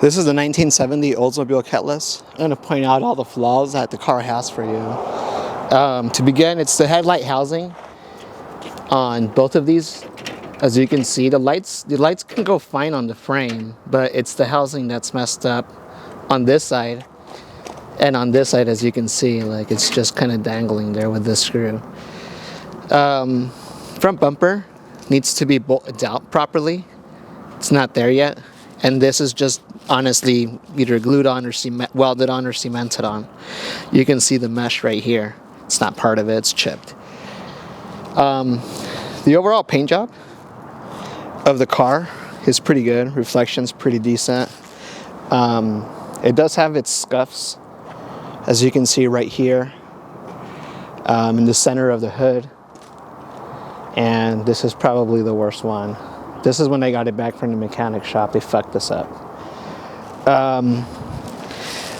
This is the 1970 Oldsmobile Cutlass. I'm going to point out all the flaws that the car has for you. To begin, it's the headlight housing on both of these. As you can see, the lights can go fine on the frame, but it's the housing that's messed up on this side. And on this side, as you can see, like it's just kind of dangling there with this screw. Front bumper needs to be bolted out properly. It's not there yet. And this is just honestly either glued on or welded on or cemented on. You can see the mesh right here. It's not part of it, it's chipped. The overall paint job of the car is pretty good. Reflection's pretty decent. It does have its scuffs, as you can see right here, in the center of the hood. And this is probably the worst one. This is when I got it back from the mechanic shop. They fucked this up.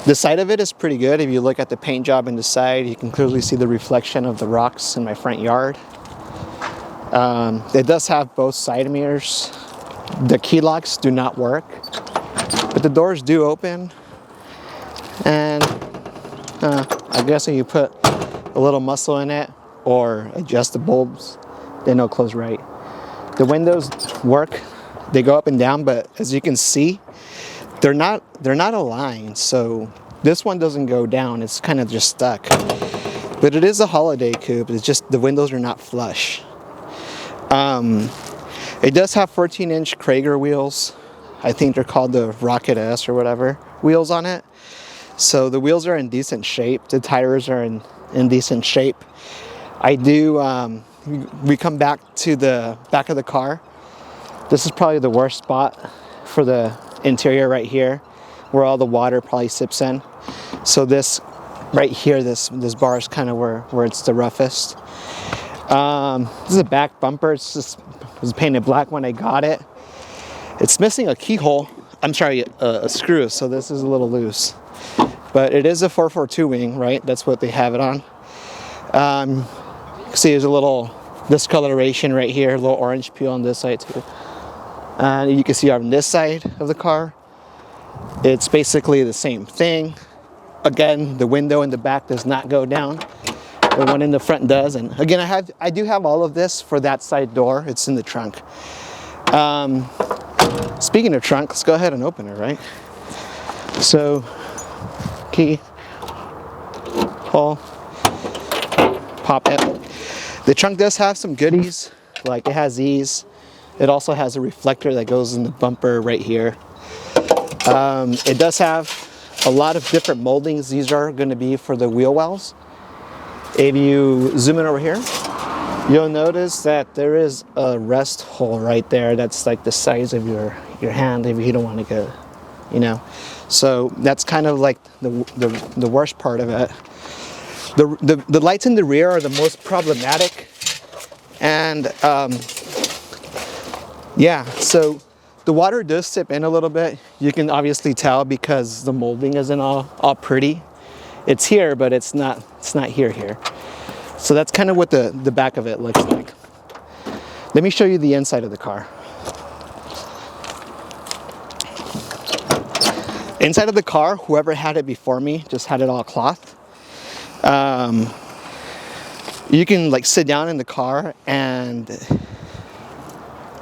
The side of it is pretty good. If you look at the paint job in the side, you can clearly see the reflection of the rocks in my front yard. It does have both side mirrors. The key locks do not work, but the doors do open. And I guess if you put a little muscle in it or adjust the bulbs, then it'll close right. The windows work. They go up and down, but as you can see, they're not aligned. So this one doesn't go down. It's kind of just stuck. But it is a holiday coupe. It's just the windows are not flush. It does have 14-inch Krager wheels. I think they're called the Rocket S or whatever wheels on it. So the wheels are in decent shape. The tires are in decent shape. We come back to the back of the car. This is probably the worst spot for the interior right here, where all the water probably sips in. So this right here, this bar is kind of where it's the roughest. This is a back bumper. It was painted black when I got it. It's missing a keyhole. I'm sorry, a screw. So this is a little loose. But it is a 442 wing, right? That's what they have it on. See, there's a little discoloration right here, a little orange peel on this side too. And you can see on this side of the car, it's basically the same thing. Again, the window in the back does not go down. The one in the front does. And again, I do have all of this for that side door. It's in the trunk. Speaking of trunk, let's go ahead and open it, right? So, key, pull, pop it. The trunk does have some goodies, like it has these. It also has a reflector that goes in the bumper right here. It does have a lot of different moldings. These are going to be for the wheel wells. If you zoom in over here, you'll notice that there is a rest hole right there that's like the size of your hand if you don't want to go, you know. So that's kind of like the worst part of it. The lights in the rear are the most problematic, and yeah, so the water does sip in a little bit. You can obviously tell because the molding isn't all pretty. It's here, but it's not here. So that's kind of what the back of it looks like. Let me show you the inside of the car. Inside of the car, whoever had it before me just had it all cloth. You can like sit down in the car and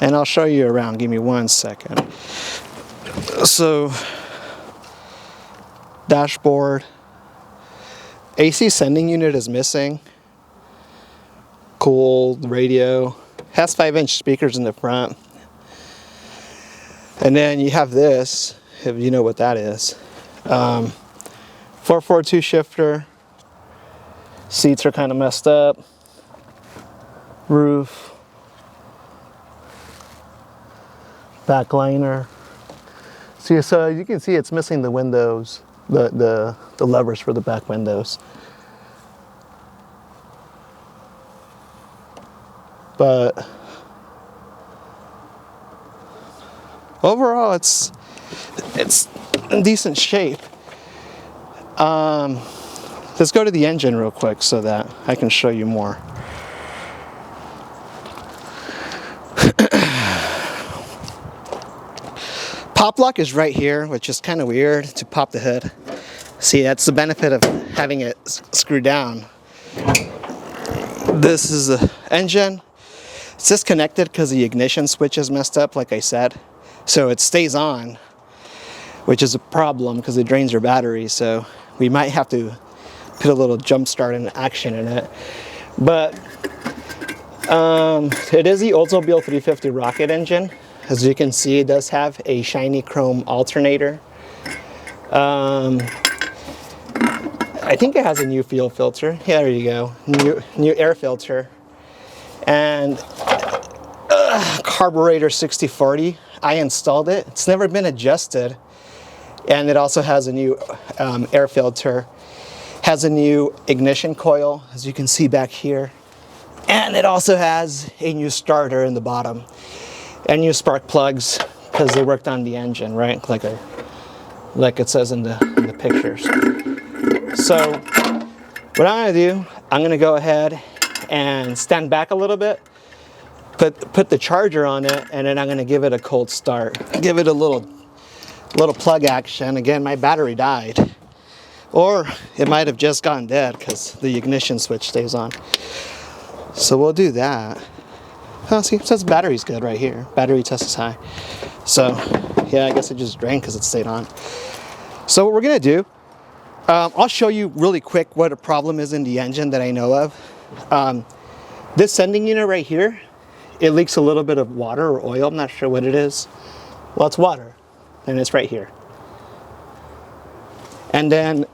I'll show you around. Give me 1 second. So, dashboard. AC sending unit is missing. Cool radio. Has 5-inch speakers in the front. And then you have this, if you know what that is. 442 shifter. Seats are kind of messed up. Roof. Back liner. See, so you can see it's missing the windows, the levers for the back windows. But overall, it's in decent shape. Let's go to the engine real quick so that I can show you more. pop lock is right here, which is kind of weird to pop the hood. See, that's the benefit of having it screwed down. This is the engine. It's disconnected because the ignition switch is messed up, like I said. So it stays on, which is a problem because it drains your battery. So we might have to put a little jump start in action in it. But it is the Oldsmobile 350 rocket engine. As you can see, it does have a shiny chrome alternator. I think it has a new fuel filter. Yeah, there you go. New air filter. And carburetor 6040. I installed it. It's never been adjusted. And it also has a new air filter. Has a new ignition coil, as you can see back here. And it also has a new starter in the bottom. And new spark plugs, because they worked on the engine, right? Like it says in the pictures. So what I'm gonna do, I'm gonna go ahead and stand back a little bit, put the charger on it, and then I'm gonna give it a cold start. Give it a little plug action. Again, my battery died. Or it might have just gone dead because the ignition switch stays on. So we'll do that. Oh, see, it says battery's good right here. Battery test is high. So, yeah, I guess it just drained because it stayed on. So what we're gonna do, I'll show you really quick what a problem is in the engine that I know of. This sending unit right here, it leaks a little bit of water or oil. I'm not sure what it is. Well, it's water, and it's right here. And then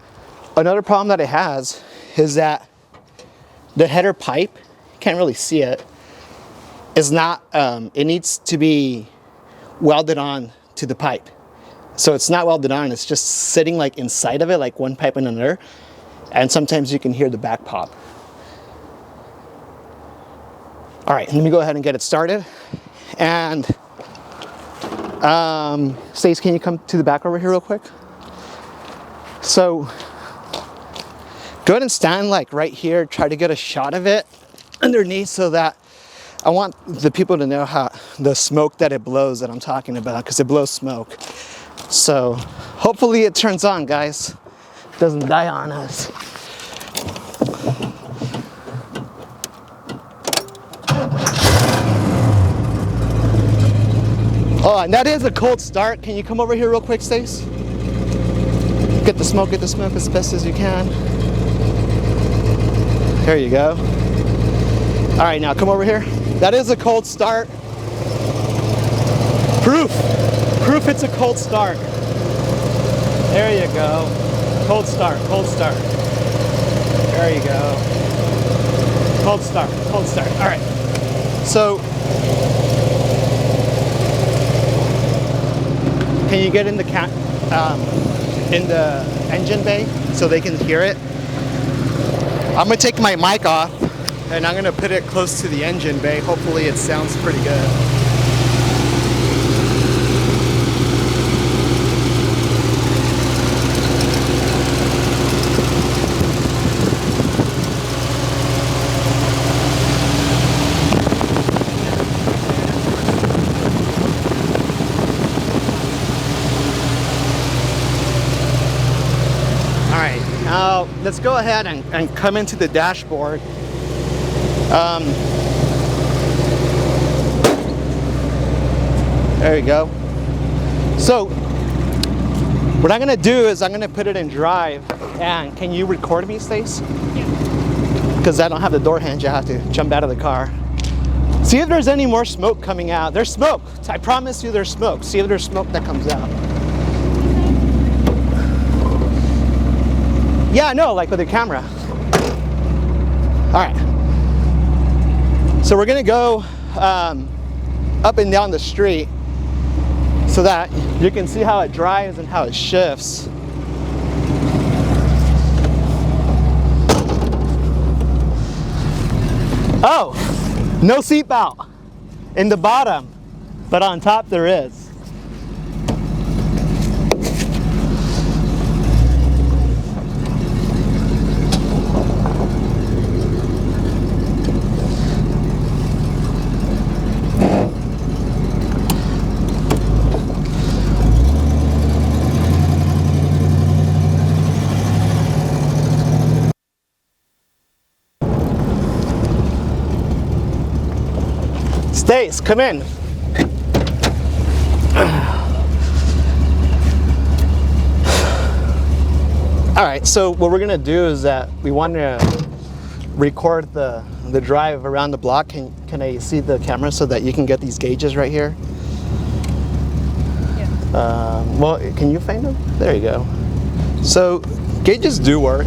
another problem that it has is that the header pipe, you can't really see it, is not, it needs to be welded on to the pipe. So it's not welded on, it's just sitting like inside of it, like one pipe and another. And sometimes you can hear the back pop. All right, let me go ahead and get it started. And Stace, can you come to the back over here real quick? So go ahead and stand like right here, try to get a shot of it underneath so that I want the people to know how the smoke that it blows that I'm talking about, because it blows smoke. So hopefully it turns on, guys. It doesn't die on us. Oh, and that is a cold start. Can you come over here real quick, Stace? Get the smoke as best as you can. There you go. All right, now come over here. That is a cold start. Proof it's a cold start. There you go. Cold start. There you go. Cold start. All right. So, can you get in the engine bay so they can hear it? I'm gonna take my mic off and I'm gonna put it close to the engine bay. Hopefully it sounds pretty good. Now, let's go ahead and come into the dashboard. There you go. So, what I'm gonna do is I'm gonna put it in drive. And can you record me, Stace? Yeah. Because I don't have the door hinge, I have to jump out of the car. See if there's any more smoke coming out. There's smoke. I promise you there's smoke. See if there's smoke that comes out. Yeah, no, like with the camera. All right. So we're gonna go up and down the street so that you can see how it drives and how it shifts. Oh, no seatbelt in the bottom, but on top there is. Stace, come in. All right, so what we're gonna do is that we want to record the drive around the block. Can I see the camera so that you can get these gauges right here? Yeah. Well, can you find them? There you go. So gauges do work.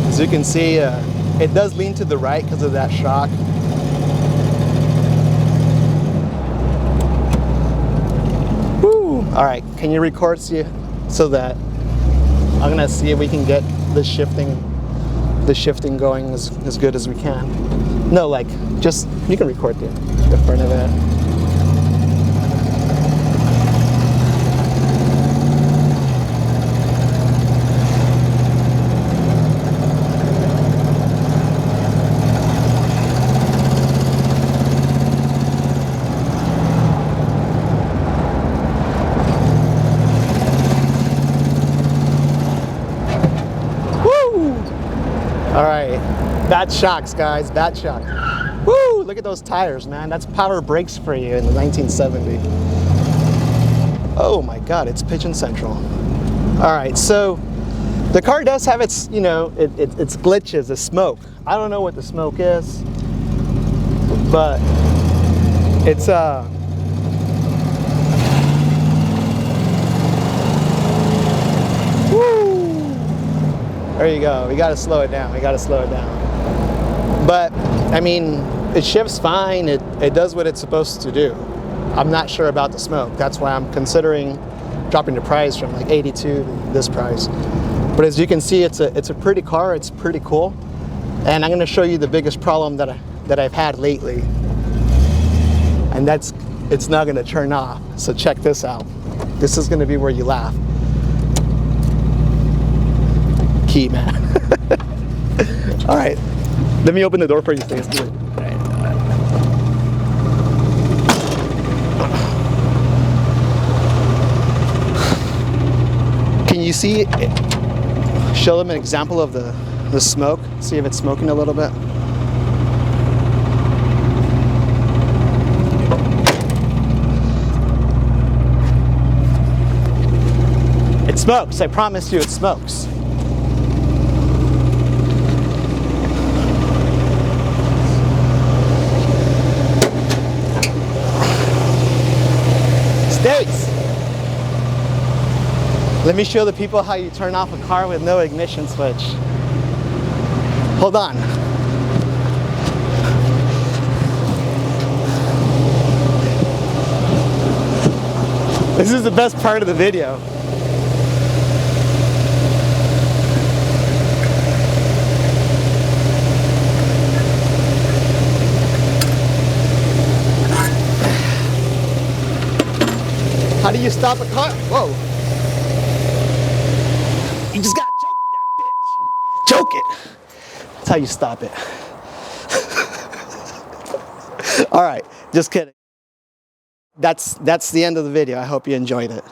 As you can see, it does lean to the right because of that shock. Woo! All right, can you record so that I'm gonna see if we can get the shifting going as good as we can. No, like just you can record the front of it. All right, bad shocks, guys, bad shocks. Woo, look at those tires, man. That's power brakes for you in the 1970. Oh my God, it's Pigeon Central. All right, so the car does have its, you know, its glitches, the smoke. I don't know what the smoke is, but it's there you go. We got to slow it down. We got to slow it down. But I mean, it shifts fine. It does what it's supposed to do. I'm not sure about the smoke. That's why I'm considering dropping the price from like 82 to this price. But as you can see, it's a pretty car. It's pretty cool. And I'm going to show you the biggest problem that I've had lately. And that's it's not going to turn off. So check this out. This is going to be where you laugh. Key, man. All right, let me open the door for you, Stace. Do it. Can you see? Show them an example of the smoke. See if it's smoking a little bit. It smokes. I promise you, it smokes. Let me show the people how you turn off a car with no ignition switch. Hold on. This is the best part of the video. How do you stop a car? Whoa. You just gotta choke that bitch. Choke it. That's how you stop it. All right, just kidding. That's the end of the video. I hope you enjoyed it.